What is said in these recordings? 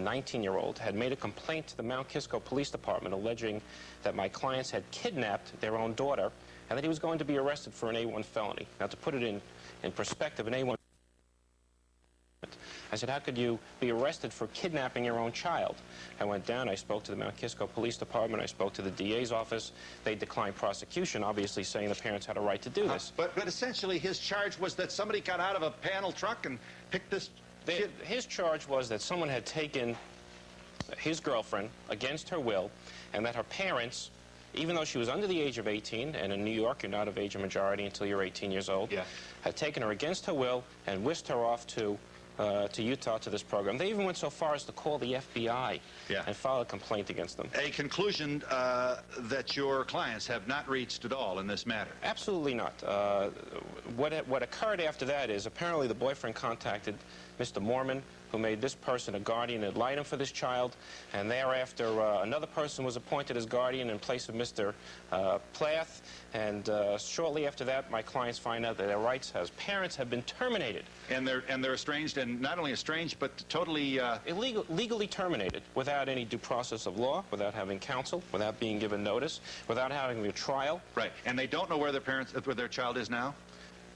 19-year-old had made a complaint to the Mount Kisco Police Department alleging that my clients had kidnapped their own daughter and that he was going to be arrested for an A1 felony. Now, to put it in perspective, an A1... I said, how could you be arrested for kidnapping your own child? I went down, I spoke to the Mount Kisco Police Department, I spoke to the DA's office. They declined prosecution, obviously saying the parents had a right to do this. But essentially his charge was that somebody got out of a panel truck and picked this kid. His charge was that someone had taken his girlfriend against her will, and that her parents, even though she was under the age of 18, and in New York you're not of age of majority until you're 18 years old, had taken her against her will and whisked her off to Utah to this program. They even went so far as to call the FBI and file a complaint against them. A conclusion that your clients have not reached at all in this matter? Absolutely not. What occurred after that is apparently the boyfriend contacted Mr. Mormon, who made this person a guardian ad litem for this child, and thereafter another person was appointed as guardian in place of Mr. Plath, and shortly after that my clients find out that their rights as parents have been terminated. And they're estranged, and not only estranged, but totally... legally terminated, without any due process of law, without having counsel, without being given notice, without having a trial. Right, and they don't know where their child is now?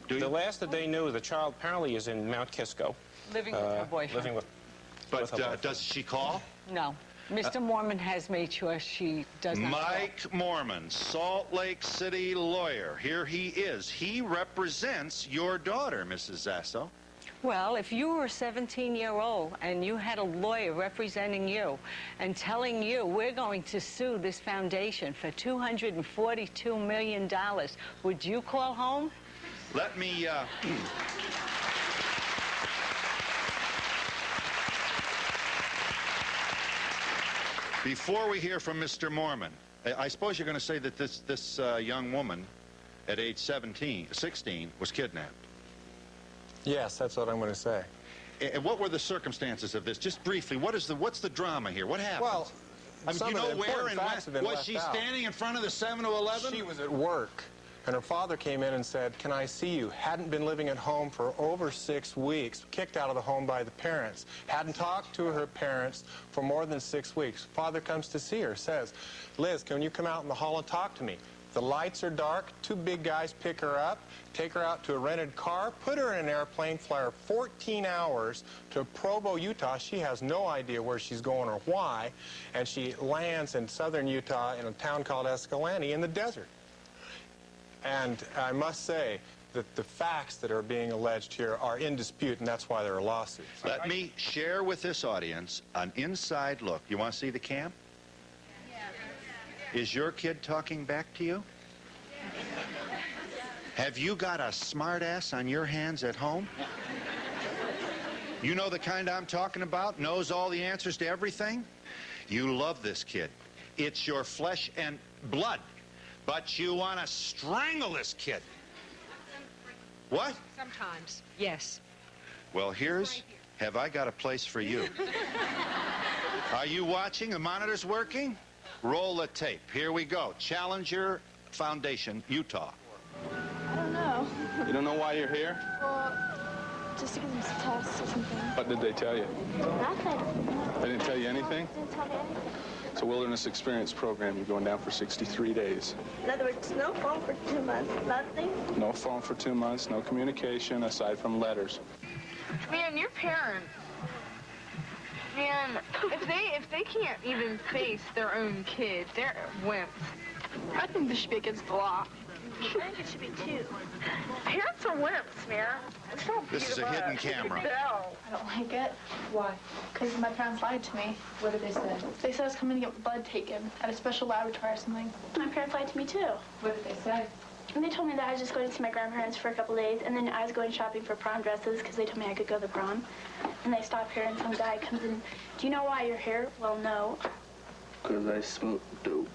Do you? The last that they knew, the child apparently is in Mount Kisco. Living with her boyfriend. Living with her boyfriend. Does she call? No. Mr. Mormon has made sure she does not Mike call. Mormon, Salt Lake City lawyer. Here he is. He represents your daughter, Mrs. Zasso. Well, if you were a 17-year-old and you had a lawyer representing you and telling you we're going to sue this foundation for $242 million, would you call home? Let me... Before we hear from Mr. Mormon, I suppose you're going to say that this young woman at age 16 was kidnapped. Yes, that's what I'm going to say. And what were the circumstances of this? Just briefly, what's the drama here? What happened? Well, I mean, do you know where and when? Was she standing in front of the 7-Eleven? She was at work, and her father came in and said, "Can I see you?" Hadn't been living at home for over 6 weeks, kicked out of the home by the parents. Hadn't talked to her parents for more than 6 weeks. Father comes to see her, says, "Liz, can you come out in the hall and talk to me?" The lights are dark, 2 big guys pick her up, take her out to a rented car, put her in an airplane, fly her 14 hours to Provo, Utah. She has no idea where she's going or why, and she lands in southern Utah in a town called Escalante in the desert. And I must say that the facts that are being alleged here are in dispute, and that's why there are lawsuits. Let me share with this audience an inside look. You want to see the cam? Is your kid talking back to you? Have you got a smart ass on your hands at home? You know the kind I'm talking about? Knows all the answers to everything? You love this kid. It's your flesh and blood. But you want to strangle this kid. What? Sometimes, yes. Well, have I got a place for you. Are you watching? The monitor's working? Roll the tape. Here we go. Challenger Foundation, Utah. I don't know. You don't know why you're here? Well, just to give them some tests or something. What did they tell you? Nothing. They didn't tell you anything? Didn't tell me anything. It's a wilderness experience program. You're going down for 63 days. In other words, no phone for 2 months, nothing? No phone for 2 months, no communication aside from letters. Man, your parents, man, if they can't even face their own kid, they're wimps. I think this should be against the law. I think it should be too. Parents are wimps, man. It's not This is a hidden camera. I don't like it. Why? Because my parents lied to me. What did they say? They said I was coming to get blood taken at a special laboratory or something. My parents lied to me too. What did they say? And they told me that I was just going to see my grandparents for a couple days, and then I was going shopping for prom dresses because they told me I could go to the prom. And they stop here, and some guy comes in. Do you know why you're here? Well, no. Because I smoke dope.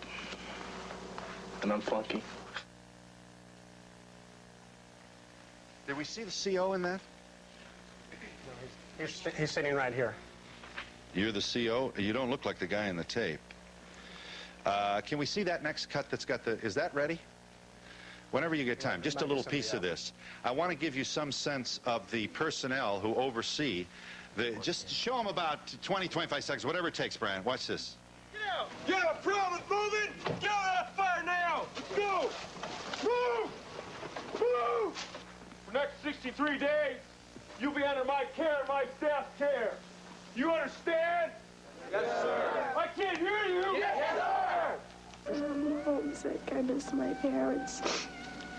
And I'm funky. Did we see the CO in that? No, he's sitting right here. You're the CO? You don't look like the guy in the tape. Can we see that next cut that's got the... Is that ready? Whenever you get time, just a little piece of this. I want to give you some sense of the personnel who oversee Just show them about 20, 25 seconds, whatever it takes, Brian. Watch this. Yeah, prom is moving. Get out of that fire now. Let's go. Move. Move. For the next 63 days, you'll be under my care and my staff's care. You understand? Yes, sir. I can't hear you. Yes, sir. I'm homesick. I miss my parents.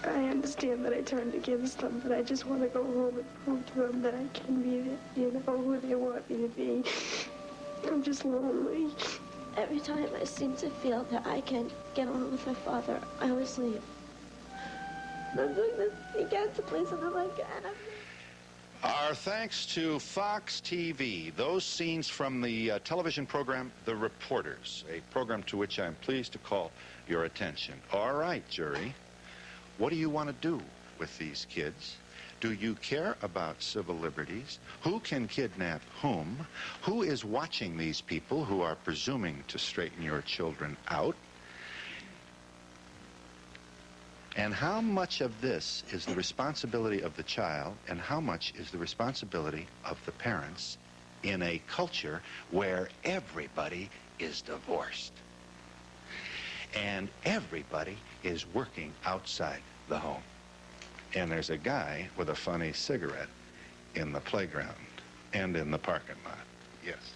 I understand that I turned against them, but I just want to go home and prove to them that I can be, who they want me to be. I'm just lonely. Every time I seem to feel that I can get on with my father, I always leave. And I'm doing this again to please him again. Our thanks to Fox TV. Those scenes from the television program The Reporters, a program to which I'm pleased to call your attention. All right, jury. What do you want to do with these kids? Do you care about civil liberties? Who can kidnap whom? Who is watching these people who are presuming to straighten your children out? And how much of this is the responsibility of the child, and how much is the responsibility of the parents in a culture where everybody is divorced and everybody is working outside the home? And there's a guy with a funny cigarette in the playground and in the parking lot. Yes.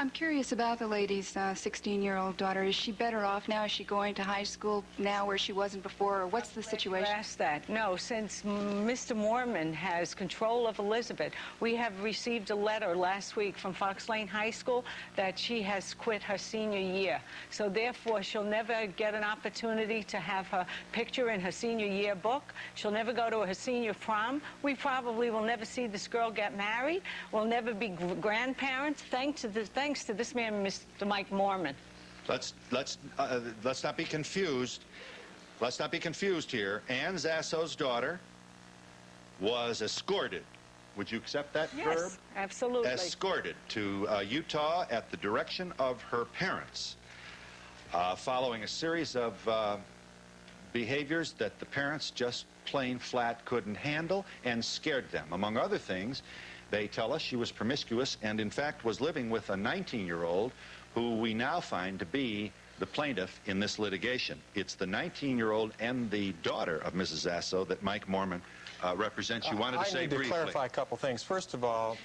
I'm curious about the lady's 16-year-old daughter. Is she better off now? Is she going to high school now where she wasn't before? Or what's the situation? Ask that. No, since Mr. Mormon has control of Elizabeth, we have received a letter last week from Fox Lane High School that she has quit her senior year. So therefore, she'll never get an opportunity to have her picture in her senior year book. She'll never go to her senior prom. We probably will never see this girl get married. We'll never be grandparents, thanks to this man, Mr. Mike Mormon. Let's not be confused. Let's not be confused here. Ann Zasso's daughter was escorted. Would you accept that verb? Yes, absolutely. Escorted to Utah at the direction of her parents, following a series of behaviors that the parents just plain flat couldn't handle and scared them. Among other things, they tell us she was promiscuous and, in fact, was living with a 19-year-old who we now find to be the plaintiff in this litigation. It's the 19-year-old and the daughter of Mrs. Zasso that Mike Mormon represents. You wanted to say briefly. I need to clarify a couple things. First of all,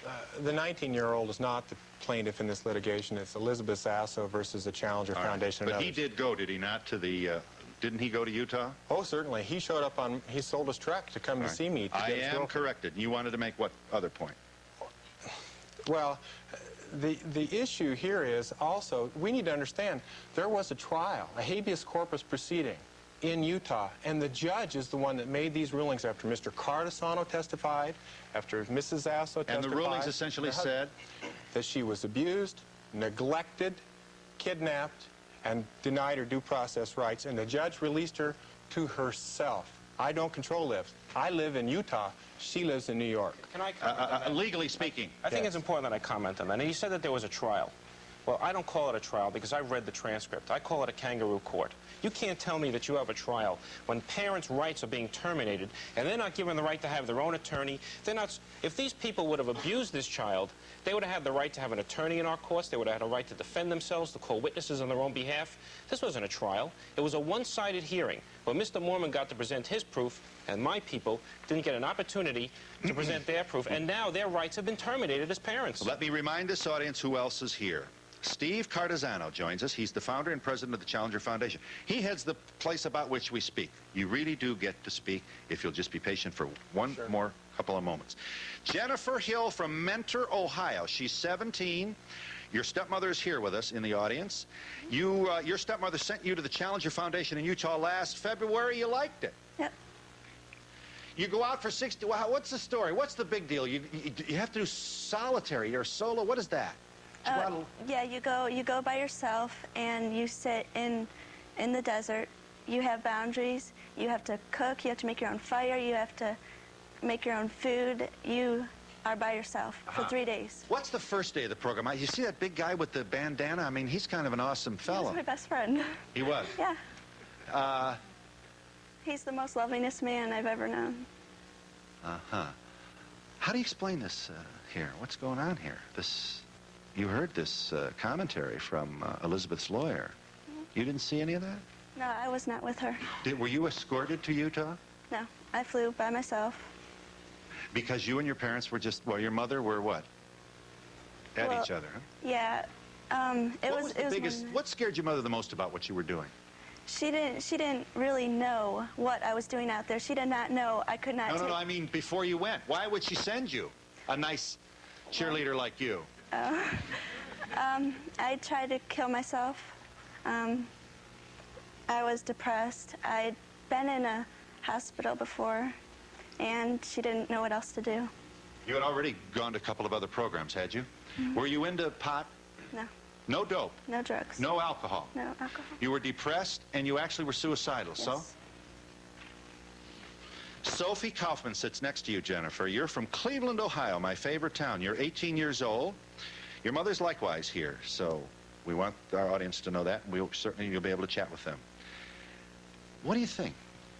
the 19-year-old is not the plaintiff in this litigation. It's Elizabeth Zasso versus the Challenger Foundation. But he did go, did he not, to the... Didn't he go to Utah? Oh, certainly. He showed up on... He sold his truck to come to see me. I am corrected. You wanted to make what other point? Well, the issue here is also, we need to understand, there was a trial, a habeas corpus proceeding in Utah, and the judge is the one that made these rulings after Mr. Cardesano testified, after Mrs. Zasso testified. And the rulings essentially said? That she was abused, neglected, kidnapped, and denied her due process rights, and the judge released her to herself. I don't control lives. I live in Utah. She lives in New York. Can I comment on that? Legally speaking. I think it's important that I comment on that. And you said that there was a trial. Well, I don't call it a trial because I read the transcript. I call it a kangaroo court. You can't tell me that you have a trial when parents' rights are being terminated and they're not given the right to have their own attorney. They're not. If these people would have abused this child, they would have had the right to have an attorney in our courts. They would have had a right to defend themselves, to call witnesses on their own behalf. This wasn't a trial. It was a one-sided hearing where Mr. Mormon got to present his proof and my people didn't get an opportunity to present their proof, and now their rights have been terminated as parents. Let me remind this audience who else is here. Steve Cardesano joins us. He's the founder and president of the Challenger Foundation. He heads the place about which we speak. You really do get to speak if you'll just be patient for one more couple of moments. Jennifer Hill from Mentor, Ohio. She's 17. Your stepmother is here with us in the audience. Your stepmother sent you to the Challenger Foundation in Utah last February. You liked it. Yep. You go out for 60. Wow, what's the story? What's the big deal? You have to do solitary. You're solo. What is that? Yeah, you go by yourself and you sit in the desert. You have boundaries. You have to cook. You have to make your own fire. You have to make your own food. You are by yourself for 3 days. What's the first day of the program? You see that big guy with the bandana? I mean, he's kind of an awesome fellow. He's my best friend. He was? Yeah. He's the most lovingest man I've ever known. Uh-huh. How do you explain this here? What's going on here? You heard this commentary from Elizabeth's lawyer. You didn't see any of that? No, I was not with her. Were you escorted to Utah? No, I flew by myself. Because you and your parents were just, well, your mother were what? At each other, huh? Yeah. What scared your mother the most about what you were doing? She didn't really know what I was doing out there. She did not know I could not. No, I mean before you went. Why would she send you a nice cheerleader like you? I tried to kill myself. I was depressed. I'd been in a hospital before, and she didn't know what else to do. You had already gone to a couple of other programs, had you? Mm-hmm. Were you into pot? No. No dope? No drugs. No alcohol? No alcohol. You were depressed, and you actually were suicidal, yes. So? Sophie Kaufman sits next to you, Jennifer. You're from Cleveland, Ohio, my favorite town. You're 18 years old. Your mother's likewise here, so we want our audience to know that, and certainly you'll be able to chat with them. What do you think?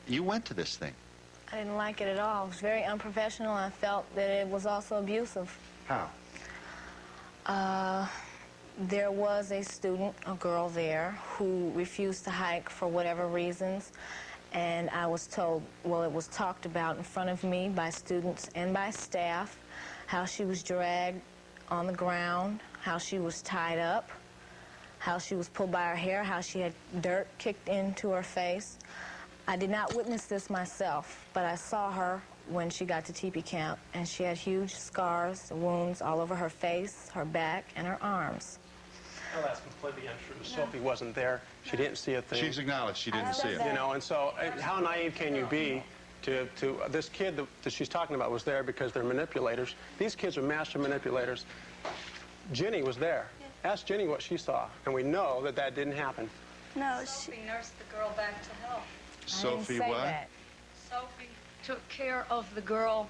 You went to this thing. I didn't like it at all. It was very unprofessional. I felt that it was also abusive. How? There was a student, a girl there, who refused to hike for whatever reasons. And I was told, well, it was talked about in front of me by students and by staff, how she was dragged on the ground, how she was tied up, how she was pulled by her hair, how she had dirt kicked into her face. I did not witness this myself, but I saw her when she got to teepee camp, and she had huge scars, wounds all over her face, her back, and her arms. Well, that's completely untrue. Sophie wasn't there. She didn't see a thing. She's acknowledged she didn't see it. You know, and so how naive can you be to this kid that she's talking about was there because they're manipulators. These kids are master manipulators. Ginny was there. Ask Ginny what she saw, and we know that that didn't happen. No, Sophie nursed the girl back to health. Sophie what? Sophie took care of the girl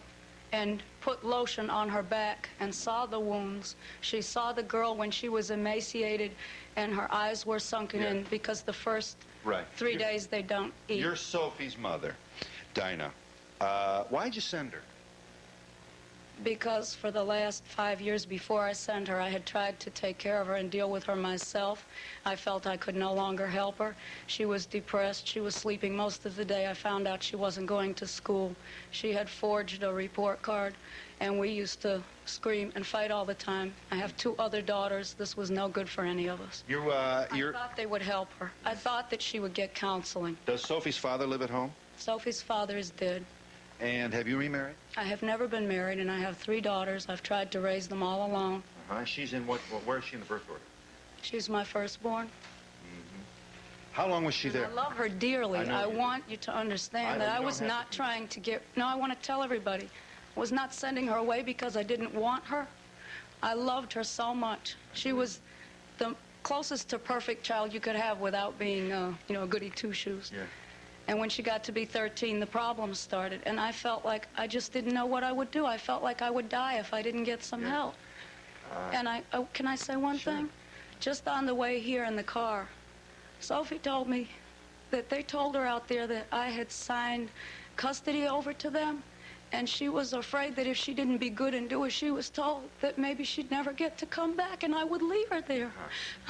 and put lotion on her back and saw the wounds. She saw the girl when she was emaciated and her eyes were sunken in because the first 3 days they don't eat. You're Sophie's mother, Dinah. Why'd you send her? Because for the last 5 years before I sent her, I had tried to take care of her and deal with her myself. I felt I could no longer help her. She was depressed. She was sleeping most of the day. I found out she wasn't going to school. She had forged a report card, and we used to scream and fight all the time. I have 2 other daughters. This was no good for any of us. I thought they would help her. I thought that she would get counseling. Does Sophie's father live at home? Sophie's father is dead. And have you remarried? I have never been married, and I have 3 daughters. I've tried to raise them all alone. She's in where is she in the birth order? She's my firstborn. How long was she there? I love her dearly. I want you to understand that I was not trying to get... No, I want to tell everybody. I was not sending her away because I didn't want her. I loved her so much. She was the closest to perfect child you could have without being, you know, a goody two-shoes. Yeah. And when she got to be 13, the problems started. And I felt like I just didn't know what I would do. I felt like I would die if I didn't get some help. And can I say one thing? Just on the way here in the car, Sophie told me that they told her out there that I had signed custody over to them. And she was afraid that if she didn't be good and do as she was told, that maybe she'd never get to come back and I would leave her there.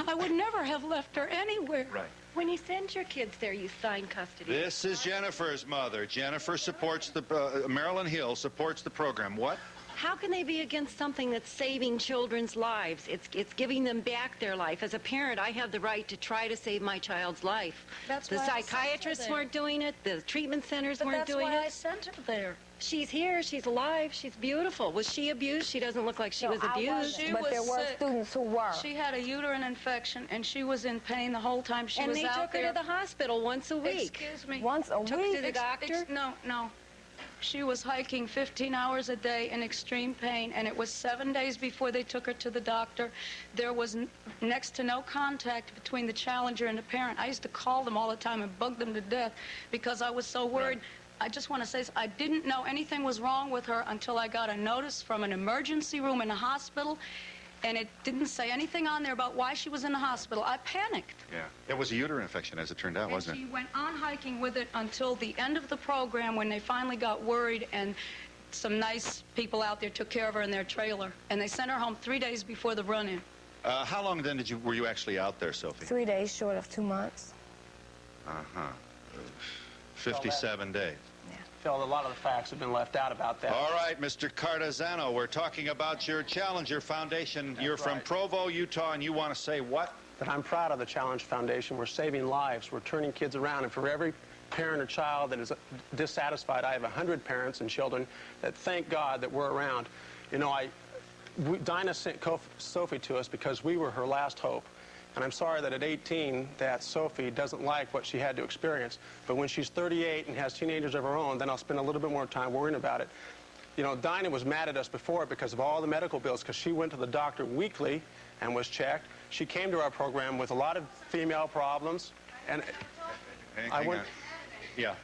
I would never have left her anywhere. Right. When you send your kids there, you sign custody. This is Jennifer's mother. Jennifer supports the, Marilyn Hill supports the program. What? How can they be against something that's saving children's lives? It's giving them back their life. As a parent, I have the right to try to save my child's life. That's the psychiatrists weren't doing it. The treatment centers weren't doing it. That's why I sent her there. She's here. She's alive. She's beautiful. Was she abused? She doesn't look like she was abused. But there were students who were. She had a uterine infection, and she was in pain the whole time she was out there. And they took her to the hospital once a week. Excuse me. Once a week? Took her to the doctor? No. She was hiking 15 hours a day in extreme pain, and it was 7 days before they took her to the doctor. There was next to no contact between the challenger and the parent. I used to call them all the time and bug them to death because I was so worried. Right. I just want to say this. I didn't know anything was wrong with her until I got a notice from an emergency room in the hospital, and it didn't say anything on there about why she was in the hospital. I panicked. Yeah. It was a uterine infection, as it turned out, wasn't it? And she went on hiking with it until the end of the program when they finally got worried and some nice people out there took care of her in their trailer, and they sent her home 3 days before the run-in. How long then were you actually out there, Sophie? 3 days short of 2 months. 57 days. Phil, a lot of the facts have been left out about that. All right, Mr. Cardazano, we're talking about your Challenger Foundation. You're from Provo, Utah, and you want to say what? That I'm proud of the Challenge Foundation. We're saving lives. We're turning kids around. And for every parent or child that is dissatisfied, I have 100 parents and children that thank God that we're around. You know, Dinah sent Sophie to us because we were her last hope. And I'm sorry that at 18 that Sophie doesn't like what she had to experience. But when she's 38 and has teenagers of her own, then I'll spend a little bit more time worrying about it. You know, Dinah was mad at us before because of all the medical bills, because she went to the doctor weekly and was checked. She came to our program with a lot of female problems. And Hang on. Yeah.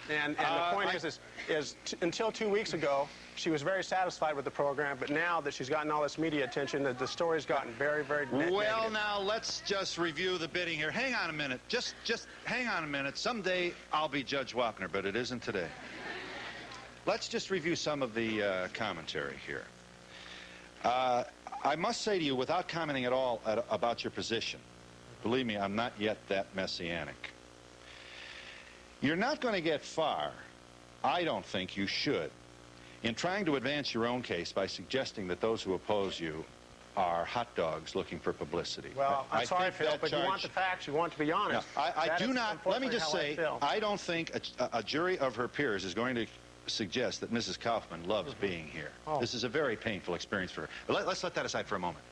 And the point is until 2 weeks ago, she was very satisfied with the program, but now that she's gotten all this media attention, the story's gotten very, very negative. Well, now, let's just review the bidding here. Hang on a minute. Just hang on a minute. Someday I'll be Judge Wapner, but it isn't today. Let's just review some of the commentary here. I must say to you, without commenting at all about your position, believe me, I'm not yet that messianic. You're not going to get far, I don't think you should, in trying to advance your own case by suggesting that those who oppose you are hot dogs looking for publicity. Well, I'm sorry, Phil, but you want the facts, you want to be honest. No, I do not. Let me just say, I don't think a jury of her peers is going to suggest that Mrs. Kaufman loves being here. This is a very painful experience for her. But let's let that aside for a moment.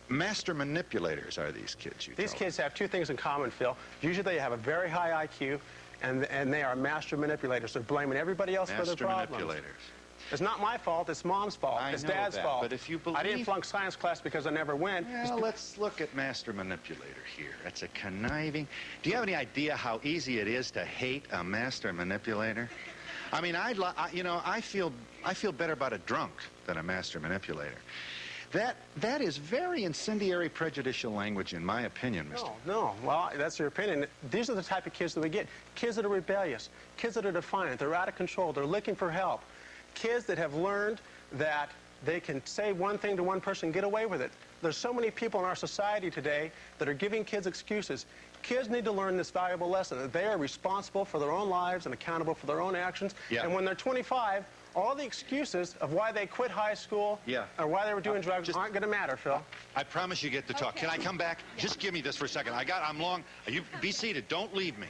Master manipulators are these kids, you These kids have two things in common, Phil. Usually they have a very high IQ, and they are master manipulators. They're blaming everybody else for their problems. Master manipulators. It's not my fault. It's Mom's fault. It's Dad's fault. But if you believe... I didn't flunk science class because I never went. Well, let's look at master manipulator here. That's a conniving... Do you have any idea how easy it is to hate a master manipulator? I mean, I feel better about a drunk than a master manipulator. That is very incendiary, prejudicial language, in my opinion, Mr. No. Well, that's your opinion. These are the type of kids that we get. Kids that are rebellious. Kids that are defiant. They're out of control. They're looking for help. Kids that have learned that they can say one thing to one person and get away with it. There's so many people in our society today that are giving kids excuses. Kids need to learn this valuable lesson, that they are responsible for their own lives and accountable for their own actions. Yeah. And when they're 25, all the excuses of why they quit high school or why they were doing drugs aren't going to matter, Phil. I promise you get to talk. Can I come back? Just give me this for a second. I'm long. You be seated. Don't leave me.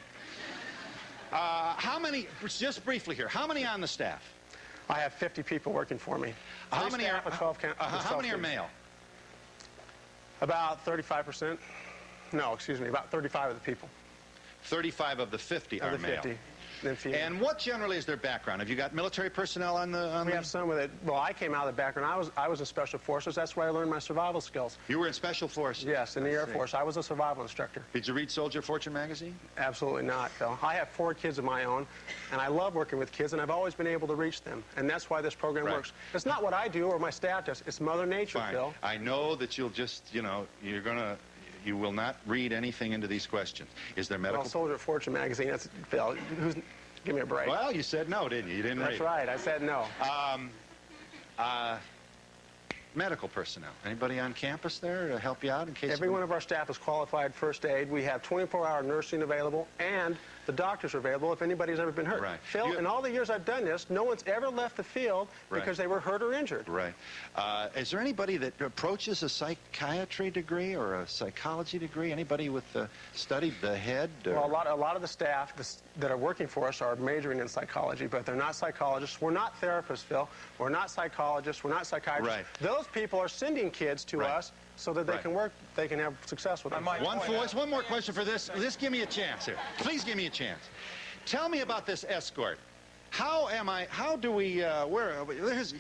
How many, just briefly here, how many on the staff? I have 50 people working for me. How many are male? About 35%. No, excuse me, about 35 of the people. 35 of the 50 are male. 50. And what generally is their background? Have you got military personnel on the... We have some with it. Well, I came out of the background. I was in Special Forces. That's where I learned my survival skills. You were in Special Forces? Yes, in the Air Force. I was a survival instructor. Did you read Soldier Fortune magazine? Absolutely not, Phil. I have 4 kids of my own, and I love working with kids, and I've always been able to reach them. And that's why this program works. It's not what I do or my staff does. It's Mother Nature, Phil. I know that you'll just, you will not read anything into these questions. Is there medical... Well, Soldier Fortune magazine, that's, Phil, give me a break. Well, you said no, didn't you? You didn't read it. That's right. I said no. Medical personnel. Anybody on campus there to help you out in case... Every one of our staff is qualified first aid. We have 24-hour nursing available, and the doctors are available if anybody's ever been hurt. Right. Phil, in all the years I've done this, no one's ever left the field because they were hurt or injured. Right. Is there anybody that approaches a psychiatry degree or a psychology degree? Anybody with studied the head? Well, a lot of the staff that are working for us are majoring in psychology, but they're not psychologists. We're not therapists, Phil. We're not psychologists. We're not psychiatrists. Right. Those people are sending kids to us so that they can work, they can have success with them. One more question for this. Just give me a chance here. Please give me a chance. Tell me about this escort. How do we,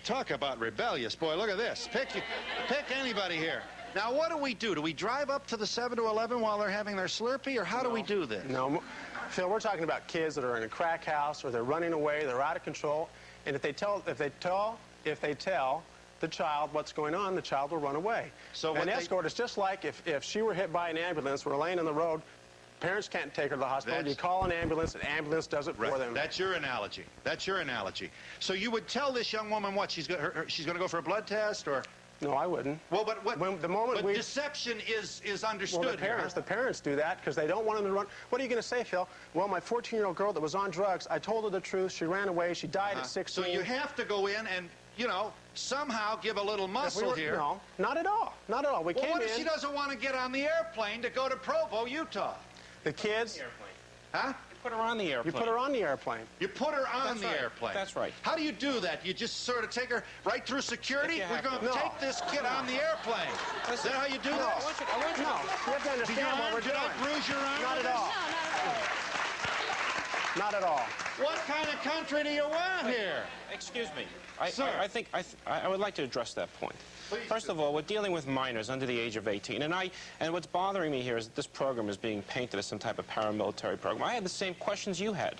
talk about rebellious, boy, look at this. Pick anybody here. Now, what do? Do we drive up to the 7-Eleven while they're having their Slurpee, or how do we do this? No, Phil, we're talking about kids that are in a crack house, or they're running away, they're out of control, and if they tell the child what's going on, the child will run away. So an escort is just like if she were hit by an ambulance, we're laying on the road, Parents can't take her to the hospital. You call an ambulance does it for them. That's your analogy. That's your analogy. So you would tell this young woman what? She's going to go for a blood test, or? No, I wouldn't. Well, but what? But deception is understood. Well, the parents do that because they don't want them to run. What are you going to say, Phil? Well, my 14-year-old girl that was on drugs, I told her the truth. She ran away. She died at 16. So you have to go in and, you know, somehow give a little muscle here. No, not at all. Not at all. Well, what if she doesn't want to get on the airplane to go to Provo, Utah? The kids? Huh? Put her on the airplane. You put her on the airplane. You put her on the airplane. That's right. How do you do that? You just sort of take her right through security? We're going to take this kid on the airplane. Is that how you do that? I want you you have to understand what we're doing. Did I bruise your arm? Not at all. Not at all. What kind of country do you want here? Excuse me. Sir. I would like to address that point. First of all, we're dealing with minors under the age of 18, and what's bothering me here is that this program is being painted as some type of paramilitary program. I had the same questions you had.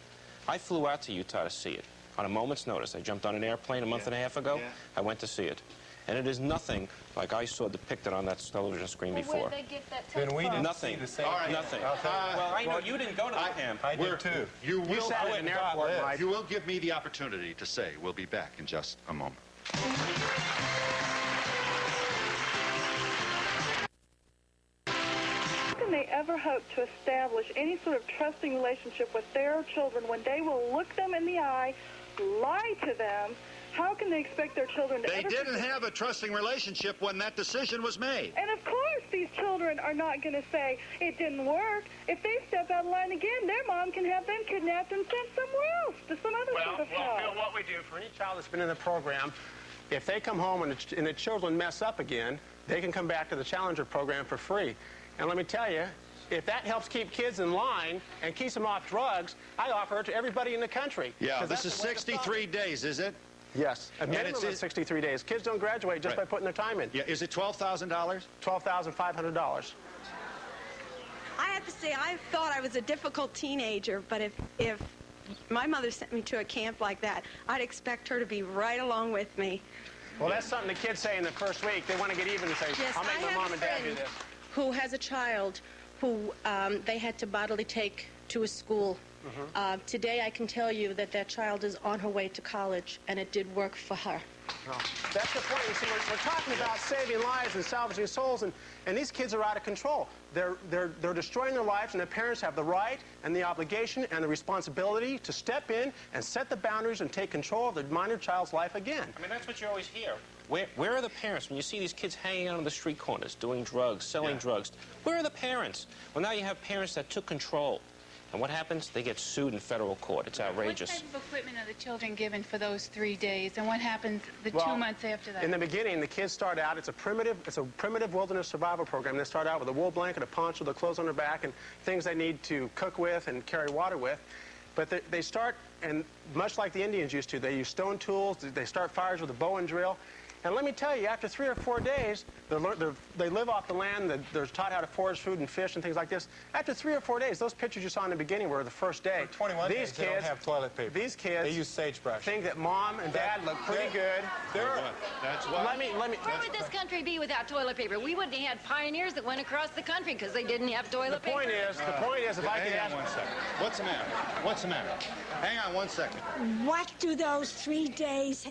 I flew out to Utah to see it on a moment's notice. I jumped on an airplane a month and a half ago. I went to see it. And it is nothing like I saw depicted on that television screen before. Where'd they get that Then we didn't nothing. see the same. All right. Nothing. Well, I know you didn't go to the camp. I did too. You will, sat at an airport, Mike. You will give me the opportunity to say. We'll be back in just a moment. How can they ever hope to establish any sort of trusting relationship with their children when they will look them in the eye, lie to them? How can they expect their children to They didn't have a trusting relationship when that decision was made. And of course these children are not going to say it didn't work. If they step out of line again, their mom can have them kidnapped and sent somewhere else to some other sort of Well, Phil, what we do for any child that's been in the program, if they come home and the children mess up again, they can come back to the Challenger program for free. And let me tell you, if that helps keep kids in line and keeps them off drugs, I offer it to everybody in the country. Yeah, this is 63 days, is it? Yes, a minimum of 63 days. Kids don't graduate just by putting their time in. Yeah, is it $12,000? $12,500. I have to say, I thought I was a difficult teenager, but if my mother sent me to a camp like that, I'd expect her to be right along with me. Well, that's something the kids say in the first week. They want to get even and say, Yes, I'll make my mom and dad do this. Who has a child who they had to bodily take to a school. Today I can tell you that that child is on her way to college, and it did work for her. Oh, that's the point. You see, we're talking about saving lives and salvaging souls, and these kids are out of control. They're destroying their lives, and their parents have the right and the obligation and the responsibility to step in and set the boundaries and take control of the minor child's life again. I mean, that's what you always hear. Where are the parents when you see these kids hanging out on the street corners, doing drugs, selling drugs? Where are the parents? Well, now you have parents that took control. And what happens? They get sued in federal court. It's outrageous. What type of equipment are the children given for those 3 days? And what happens the 2 months after that? In the beginning, the kids start out, it's a primitive wilderness survival program. They start out with a wool blanket, a poncho, the clothes on their back, and things they need to cook with and carry water with. But they start, and much like the Indians used to, they use stone tools, they start fires with a bow and drill. And let me tell you, after 3 or 4 days, they live off the land, they're taught how to forage food and fish and things like this. After 3 or 4 days, those pictures you saw in the beginning were the first day. For 21 days, they don't have toilet paper. These kids, they use sagebrush. Think that mom and dad look pretty good. That's what. Let me. Where would this country be without toilet paper? We wouldn't have had pioneers that went across the country because they didn't have toilet paper. The point is, if I could ask... Hang on 1 second. What's the matter? What's the matter? Hang on 1 second. What do those 3 days,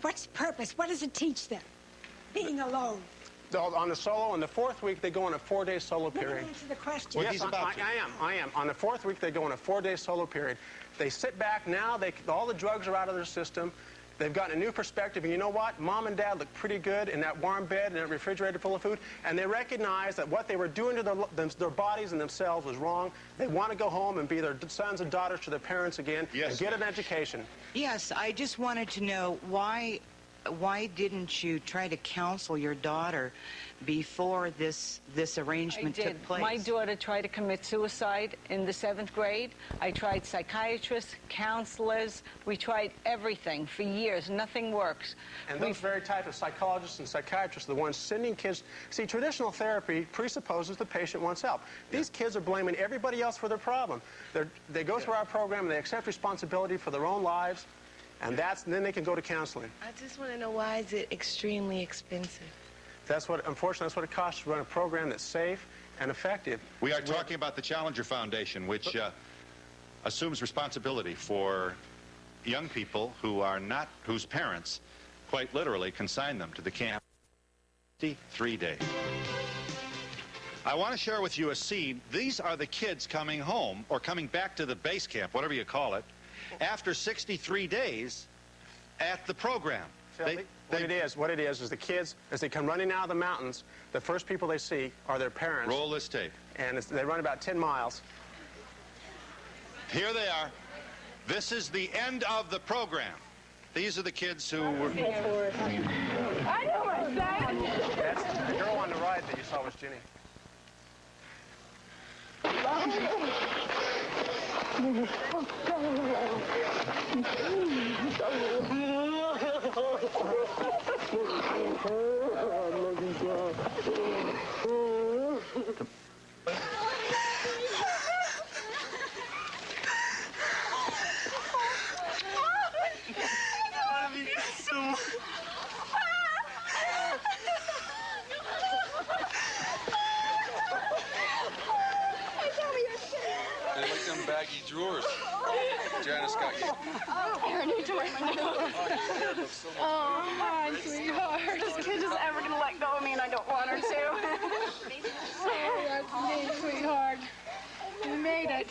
what's the purpose? What does it teach them? Being alone. On the solo, on the 4th week, they go on a 4-day solo period. Let me answer the question. Yes, I am. On the 4th week, they go on a 4-day solo period. They sit back now, all the drugs are out of their system. They've gotten a new perspective, and you know what? Mom and dad look pretty good in that warm bed and that refrigerator full of food, and they recognize that what they were doing to their bodies and themselves was wrong. They want to go home and be their sons and daughters to their parents again and get an education. Yes, I just wanted to know why didn't you try to counsel your daughter before this arrangement took place? My daughter tried to commit suicide in the 7th grade. I tried psychiatrists, counselors. We tried everything for years. Nothing works. And those very type of psychologists and psychiatrists are the ones sending kids. See, traditional therapy presupposes the patient wants help. These kids are blaming everybody else for their problem. They go through our program and they accept responsibility for their own lives. And then they can go to counseling. I just want to know, why is it extremely expensive? Unfortunately, that's what it costs to run a program that's safe and effective. We are talking about the Challenger Foundation, which assumes responsibility for young people whose parents, quite literally, consign them to the camp 63 days. I want to share with you a scene. These are the kids coming home, or coming back to the base camp, whatever you call it, after 63 days at the program. What it is the kids, as they come running out of the mountains, the first people they see are their parents. Roll this tape. And they run about 10 miles. Here they are. This is the end of the program. These are the kids who were... I know my son. That's the girl on the right that you saw was Ginny. They like them baggy drawers. Janice got you. Aaron, you tore my nose. Oh, hi, sweetheart. This kid is ever going to let go of me, and I don't want her to. Oh, that's me, sweetheart. You made it.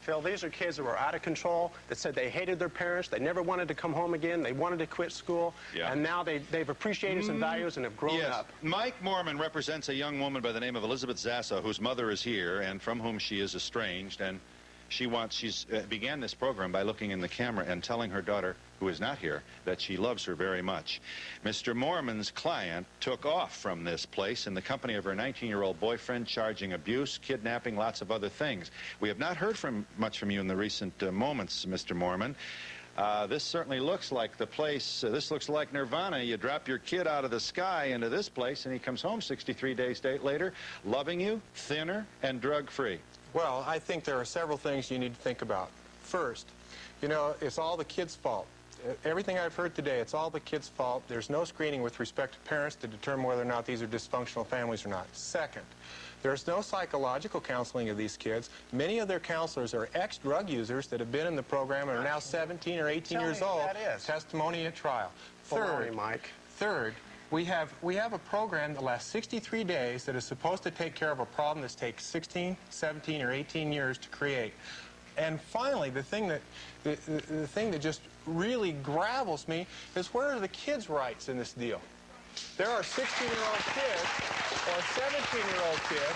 Phil, these are kids that were out of control, that said they hated their parents, they never wanted to come home again, they wanted to quit school, and now they've appreciated some values and have grown up. Mike Mormon represents a young woman by the name of Elizabeth Zassa, whose mother is here and from whom she is estranged, and she's began this program by looking in the camera and telling her daughter, who is not here, that she loves her very much. Mr. Mormon's client took off from this place in the company of her 19-year-old boyfriend, charging abuse, kidnapping, lots of other things. We have not heard much from you in the recent moments, Mr. Mormon. This certainly looks like the place, this looks like Nirvana. You drop your kid out of the sky into this place, and he comes home 63 days later, loving you, thinner, and drug-free. Well, I think there are several things you need to think about. First, you know, it's all the kids' fault. Everything I've heard today, it's all the kids' fault. There's no screening with respect to parents to determine whether or not these are dysfunctional families or not. Second, there's no psychological counseling of these kids. Many of their counselors are ex-drug users that have been in the program and are now 17 or 18 years old. Testimony at trial. Third, we have a program that lasts 63 days that is supposed to take care of a problem that takes 16, 17, or 18 years to create. And finally, the thing that just really gravels me is, where are the kids' rights in this deal? There are 16-year-old kids or a 17-year-old kid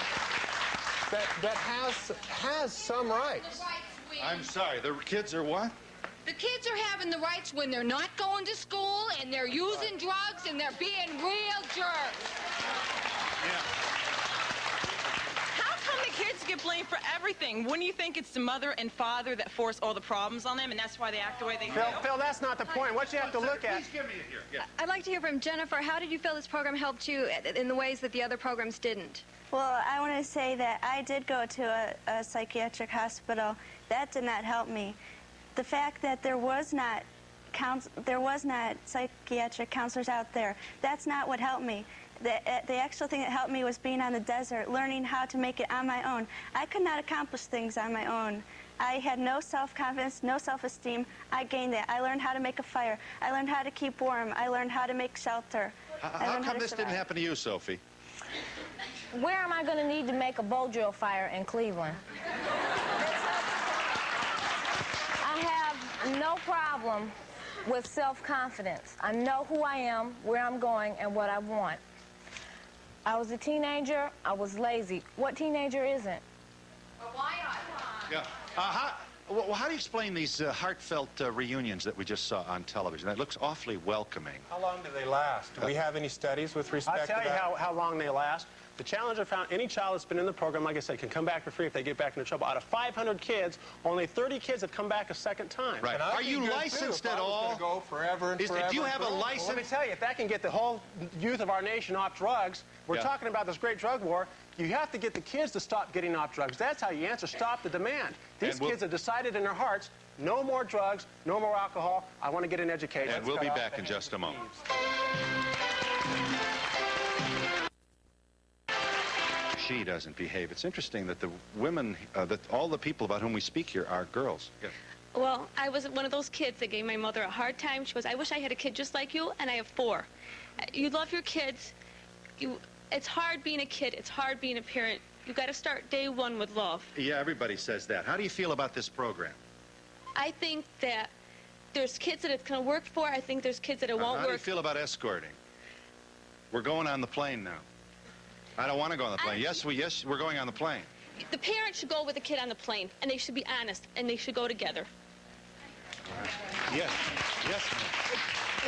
that has some rights. I'm sorry, the kids are what? The kids are having the rights when they're not going to school and they're using drugs and they're being real jerks. How come the kids get blamed for everything? Wouldn't you think it's the mother and father that force all the problems on them, and that's why they act the way they do? Phil, that's not the point. What you have to look at... Please give me it here. Yeah. I'd like to hear from Jennifer. How did you feel this program helped you in the ways that the other programs didn't? Well, I want to say that I did go to a psychiatric hospital. That did not help me. The fact that there was not psychiatric counselors out there, that's not what helped me. The actual thing that helped me was being on the desert, learning how to make it on my own. I could not accomplish things on my own. I had no self-confidence, no self-esteem. I gained that. I learned how to make a fire. I learned how to keep warm. I learned how to make shelter. How come this didn't happen to you, Sophie? Where am I going to need to make a bow drill fire in Cleveland? I have no problem with self-confidence. I know who I am, where I'm going, and what I want. I was a teenager. I was lazy. What teenager isn't? Yeah. How do you explain these heartfelt reunions that we just saw on television? That looks awfully welcoming. How long do they last? Do we have any studies with respect to that? I'll tell you how long they last. The Challenger found any child that's been in the program, like I said, can come back for free if they get back into trouble. Out of 500 kids, only 30 kids have come back a second time. Right. Are you licensed at all? Go forever and forever. Do you have a license? Well, let me tell you, if that can get the whole youth of our nation off drugs, we're talking about this great drug war. You have to get the kids to stop getting off drugs. That's how you answer. Stop the demand. These kids have decided in their hearts, no more drugs, no more alcohol. I want to get an education. And we'll be back in just a moment. she doesn't behave. It's interesting that the women, that all the people about whom we speak here are girls. Yes. Well, I was one of those kids that gave my mother a hard time. She goes, I wish I had a kid just like you, and I have 4. You love your kids. It's hard being a kid. It's hard being a parent. You got to start day one with love. Yeah, everybody says that. How do you feel about this program? I think that there's kids that it's going to work for. I think there's kids that it won't How do you work. feel about escorting? We're going on the plane now. I don't want to go on the plane. Yes, we're going on the plane. The parents should go with the kid on the plane, and they should be honest, and they should go together. Yes, yes.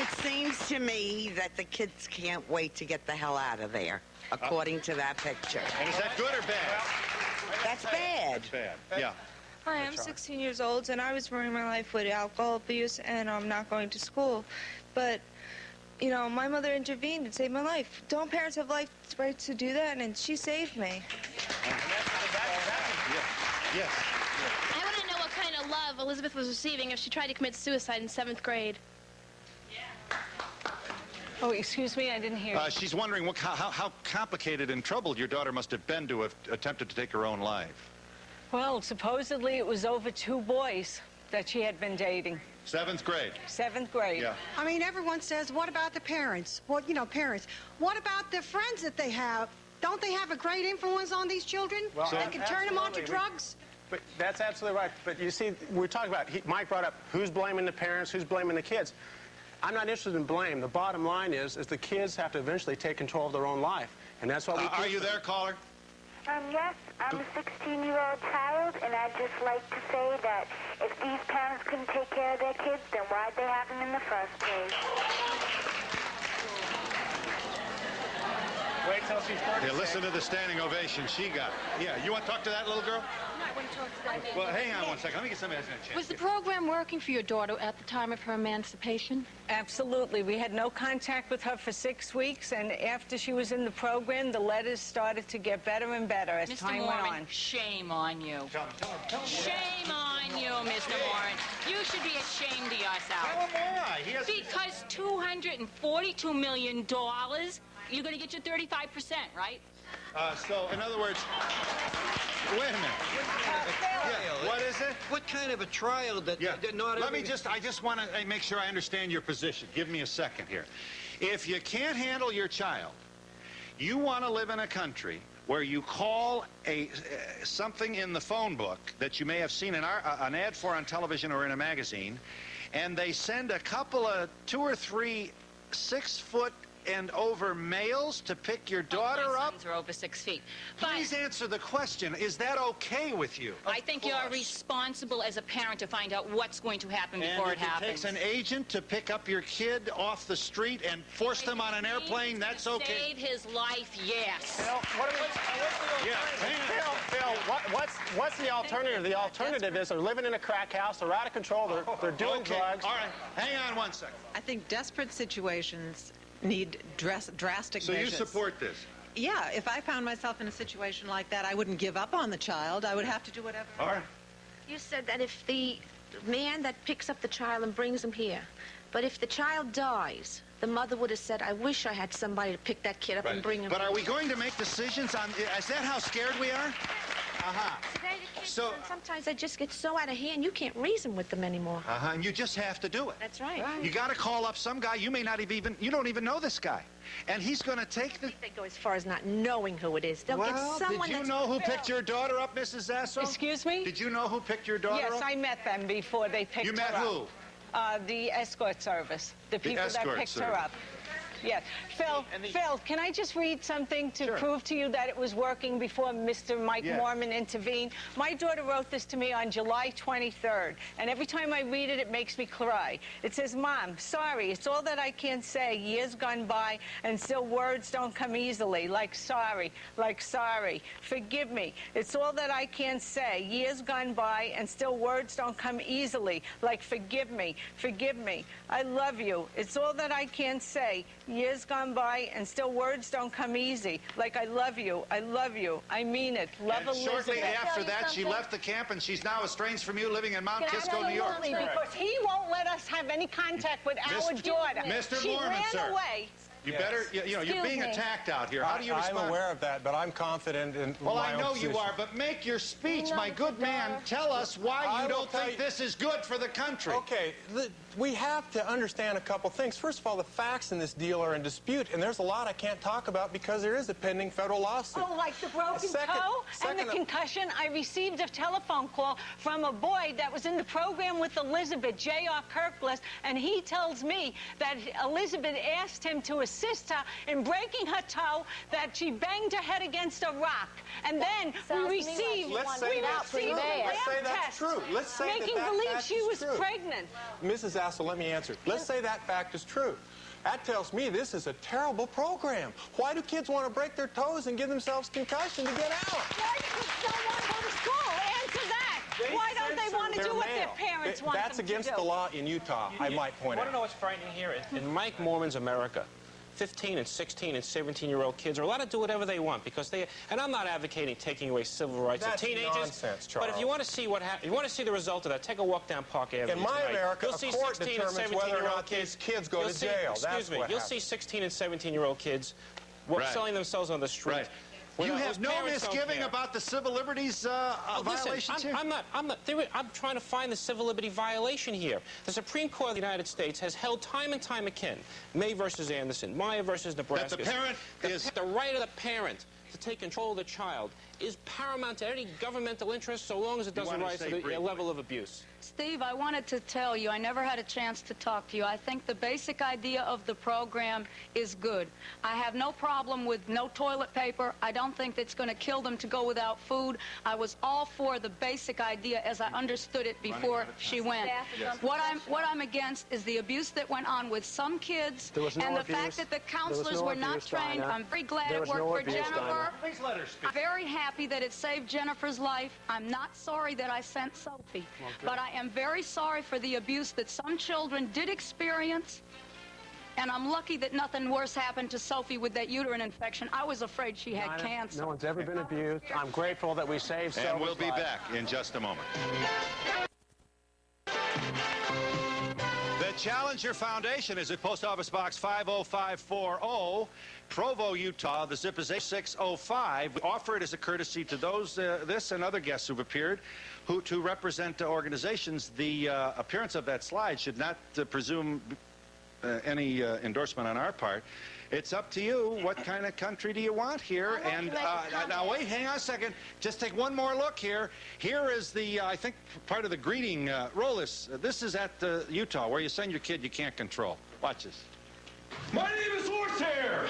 It seems to me that the kids can't wait to get the hell out of there, according to that picture. And is that good or bad? That's bad. That's bad, yeah. Hi, I'm 16 years old, and I was running my life with alcohol abuse, and I'm not going to school. But, you know, my mother intervened and saved my life. Don't parents have life rights to do that? And she saved me. Yes. I want to know what kind of love Elizabeth was receiving if she tried to commit suicide in 7th grade. Oh, excuse me, I didn't hear you. She's wondering how complicated and troubled your daughter must have been to have attempted to take her own life. Well, supposedly it was over 2 boys that she had been dating. 7th grade. 7th grade. Yeah. I mean, everyone says, what about the parents? Well, you know, parents. What about the friends that they have? Don't they have a great influence on these children? Well, They can turn them on to absolutely. drugs? But that's absolutely right. But you see, we're talking about, Mike brought up who's blaming the parents, who's blaming the kids. I'm not interested in blame. The bottom line is the kids have to eventually take control of their own life. And that's what we Are you there, caller? Yes, I'm a 16-year-old child, and I'd just like to say that if these parents couldn't take care of their kids, then why'd they have them in the first place? Wait till she starts. Yeah, listen to the standing ovation she got. Yeah, you want to talk to that little girl? Well, hang on one second. Let me get somebody else in a chance. Was the program working for your daughter at the time of her emancipation? Absolutely. We had no contact with her for 6 weeks, and after she was in the program, the letters started to get better and better as time went on. Shame on you. Shame on you, Mr. Warren. You should be ashamed of yourself. How am I? Because $242 million, you're going to get your 35%, right? So, in other words, wait a minute. Yeah, what is it? What kind of a trial that not Let me I just want to make sure I understand your position. Give me a second here. If you can't handle your child, you want to live in a country where you call something in the phone book that you may have seen an ad for on television or in a magazine, and they send a couple of 2 or 3 6-foot and over males to pick your daughter my up? sons are over 6 feet. Please answer the question. Is that okay with you? I think you're responsible as a parent to find out what's going to happen before it And if it happens. takes an agent to pick up your kid off the street and force them on an airplane, that's okay. Save his life, yes. What's the alternative? The alternative is they're living in a crack house, they're out of control, they're doing drugs. All right, hang on one second. I think desperate situations need drastic So measures. you support this? Yeah, if I found myself in a situation like that, I wouldn't give up on the child. I would have to do whatever. All right. You said that if the man that picks up the child and brings him here, but if the child dies, the mother would have said, I wish I had somebody to pick that kid up and bring him But here. are we going to make decisions on... Is that how scared we are? Today, the kids, sometimes they just get so out of hand, you can't reason with them anymore. And you just have to do it. That's right. You got to call up some guy. You may not even... You don't even know this guy. And he's going to take the... I think they go as far as not knowing who it is. They'll get someone did you that's... know who picked your daughter up, Mrs. Zasso? Excuse me? Did you know who picked your daughter up? Yes, I met them before they picked her up. You met who? The escort service. The people that escort picked her service. up. Yes. Phil, can I just read something to prove to you that it was working before Mr. Mike Mormon intervened? My daughter wrote this to me on July 23rd, and every time I read it, it makes me cry. It says, Mom, sorry, it's all that I can say. Years gone by, and still words don't come easily, like sorry, forgive me. It's all that I can say. Years gone by, and still words don't come easily, like forgive me. I love you. It's all that I can say. Years gone by, and still words don't come easy. Like, I love you. I mean it. Love And Elizabeth. shortly after that, she left the camp, and she's now estranged from you, living in Mount Kisco, New York. Absolutely, because he won't let us have any contact with our daughter. Mr. She Mormon, ran sir. away. You Yes. better, you know, you're Excuse being me. attacked out here. How do you respond? I'm aware of that, but I'm confident in Well, my I own know you position. are, but make your speech, No, my good man. Tell us why I you will don't tell think you- this is good for the country. Okay, we have to understand a couple things. First of all, the facts in this deal are in dispute, and there's a lot I can't talk about because there is a pending federal lawsuit. Oh, like the broken toe and the concussion? I received a telephone call from a boy that was in the program with Elizabeth, J.R. Kirkless, and he tells me that Elizabeth asked him to assist her in breaking her toe, that she banged her head against a rock. And then we received, Let's say that's true. Let's say that's true. Let's say making that believe fact she is was true. pregnant. Mrs. Assel, let me answer. Let's say that fact is true. That tells me this is a terrible program. Why do kids want to break their toes and give themselves concussion to get out? Why do kids don't want to go to school? Answer that. Why don't they want to do what their parents want them That's to do? against the law in Utah, I might point Want to out. know what's frightening here? In Mike Mormon's America, 15 and 16 and 17-year-old kids are allowed to do whatever they want because they. And I'm not advocating taking away civil rights That's of teenagers. nonsense, Charles. But if you want to see what you want to see the result of that, take a walk down Park Avenue. In my tonight. America, You'll a see court 16 and determines whether or 17-year-old not these kids go You'll to see- jail. Excuse That's me. what You'll happens. see 16 and 17-year-old kids selling themselves on the street. Right. When You those have no parents don't misgiving care. about the civil liberties Listen, violations here? I'm trying to find the civil liberty violation here. The Supreme Court of the United States has held time and time again, May versus Anderson, Maya versus Nebraska. That the parent is... The right of the parent to take control of the child is paramount to any governmental interest so long as it doesn't rise to the level of abuse. Steve, I wanted to tell you, I never had a chance to talk to you. I think the basic idea of the program is good. I have no problem with no toilet paper. I don't think it's going to kill them to go without food. I was all for the basic idea as I understood it before she went. Yes. What I'm against is the abuse that went on with some kids There was no and the abuse. fact that the There was counselors no were not abuse, trained. Dinah. I'm very glad There it was worked no for abuse, Jennifer. Dinah. Please let her speak. I'm very happy that it saved Jennifer's life. I'm not sorry that I sent Sophie, but I am very sorry for the abuse that some children did experience, and I'm lucky that nothing worse happened to Sophie with that uterine infection. I was afraid she had Dinah, cancer. No one's ever been abused. I'm grateful that we saved Sophie's And we'll be life. back in just a moment. The Challenger Foundation is at Post Office Box 50540, Provo, Utah. The zip is 8605. We offer it as a courtesy to those, this and other guests who've appeared, who to represent organizations. The appearance of that slide should not presume any endorsement on our part. It's up to you. What kind of country do you want here? And now wait, hang on a second. Just take one more look here. Here is the, I think, part of the greeting. Roll this. This is at Utah, where you send your kid you can't control. Watch this. My name is Horsehair.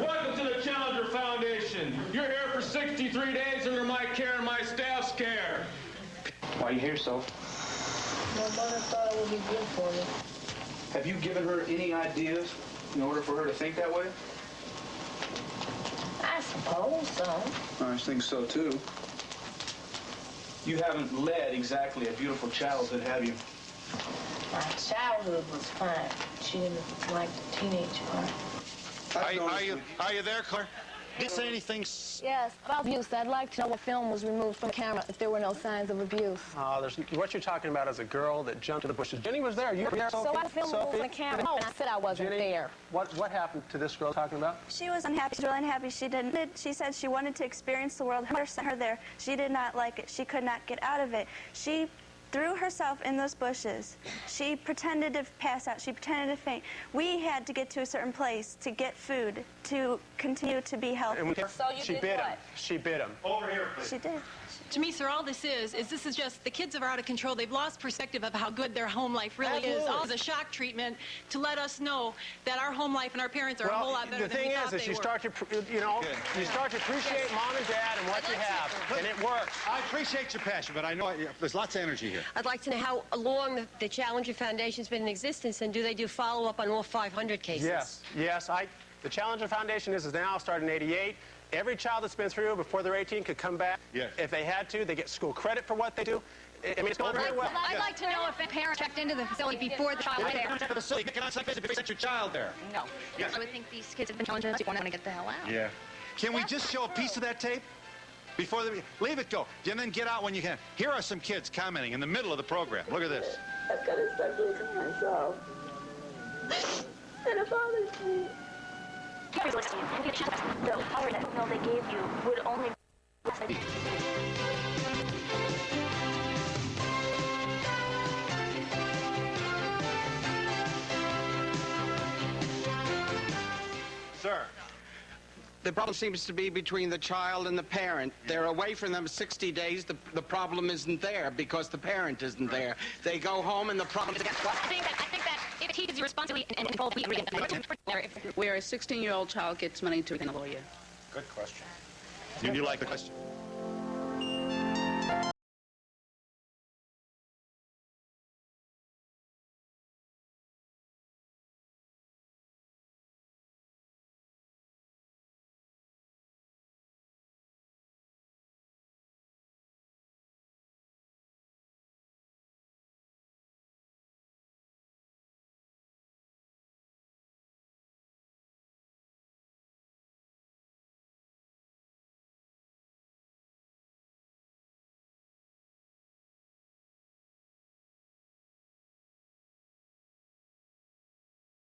Welcome to the Challenger Foundation. You're here for 63 days under my care and my staff's care. Why are you here, Soph? My mother thought it would be good for me. Have you given her any ideas in order for her to think that way? I suppose so. I think so, too. You haven't led exactly a beautiful childhood, have you? My childhood was fine. She didn't like the teenage part. Are you there, Claire? Didn't say anything. Yes, about abuse. I'd like to know what film was removed from the camera if there were no signs of abuse. What you're talking about is a girl that jumped in the bushes. Jenny was there. You were there, Sophie? So I filmed removed from the camera, and I said I wasn't Jenny, there. What happened to this girl talking about? She was unhappy. She was really unhappy. She said she wanted to experience the world. Her mother sent her there. She did not like it. She could not get out of it. She threw herself in those bushes. She pretended to pass out. She pretended to faint. We had to get to a certain place to get food, to continue to be healthy. She bit him. She bit him. Over here, please. She did. To me, sir, all this is this is just the kids are out of control. They've lost perspective of how good their home life really is. All is a shock treatment to let us know that our home life and our parents are a whole lot better than we thought they were. You start to appreciate mom and dad and what you have, and it works. I appreciate your passion, but I know there's lots of energy here. I'd like to know how long the Challenger Foundation's been in existence, and do they do follow-up on all 500 cases? Yes. The Challenger Foundation is now started in '88. Every child that's been through before they're 18 could come back. Yes. If they had to, they get school credit for what they do. I mean, it's going very well. I'd like to know if a parent checked into the facility before the child went there. Check the facility. Get on site visit before you send your child there. No. Yes. I would think these kids have been challenged enough to want to get the hell out. Yeah. Can we just show a piece of that tape? Before leave it go, and then get out when you can. Here are some kids commenting in the middle of the program. Look at this. I've got to start losing myself. And it bothers me. The power that no, they gave you would only... Sir. The problem seems to be between the child and the parent. They're away from them 60 days. The problem isn't there because the parent isn't there. They go home and the problem is again. I think that if he is responsibility and control, we agree. Where a 16-year-old child gets money to a lawyer. Good question. Do you like the question?